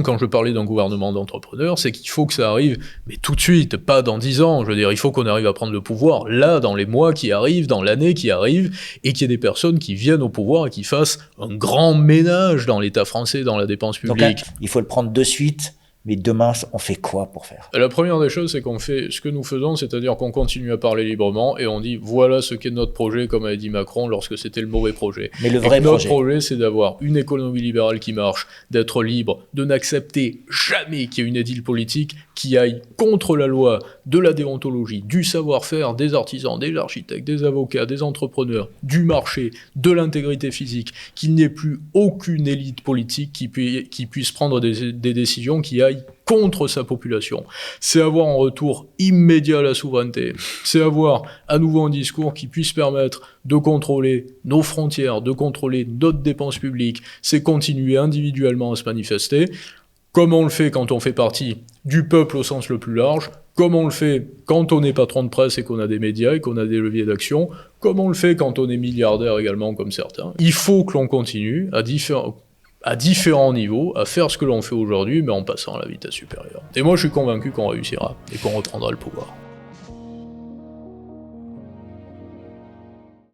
quand je parlais d'un gouvernement d'entrepreneurs, c'est qu'il faut que ça arrive, mais tout de suite, pas dans 10 ans. Je veux dire, il faut qu'on arrive à prendre le pouvoir là, dans les mois qui arrivent, dans l'année qui arrive, et qu'il y ait des personnes qui viennent au pouvoir et qui fassent un grand ménage dans l'État français, dans la dépense publique. Donc là, il faut le prendre de suite. Mais demain, on fait quoi pour faire ? La première des choses, c'est qu'on fait ce que nous faisons, c'est-à-dire qu'on continue à parler librement et on dit voilà ce qu'est notre projet, comme avait dit Macron lorsque c'était le mauvais projet. Mais le vrai notre projet, c'est d'avoir une économie libérale qui marche, d'être libre, de n'accepter jamais qu'il y ait une édile politique qui aille contre la loi de la déontologie, du savoir-faire des artisans, des architectes, des avocats, des entrepreneurs, du marché, de l'intégrité physique, qu'il n'y ait plus aucune élite politique qui puisse prendre des décisions qui aillent contre sa population. C'est avoir un retour immédiat à la souveraineté. C'est avoir à nouveau un discours qui puisse permettre de contrôler nos frontières, de contrôler notre dépense publique. C'est continuer individuellement à se manifester, comme on le fait quand on fait partie du peuple au sens le plus large, comme on le fait quand on est patron de presse et qu'on a des médias et qu'on a des leviers d'action, comme on le fait quand on est milliardaire également, comme certains. Il faut que l'on continue à différents niveaux, à faire ce que l'on fait aujourd'hui, mais en passant à la vitesse supérieure. Et moi, je suis convaincu qu'on réussira et qu'on reprendra le pouvoir.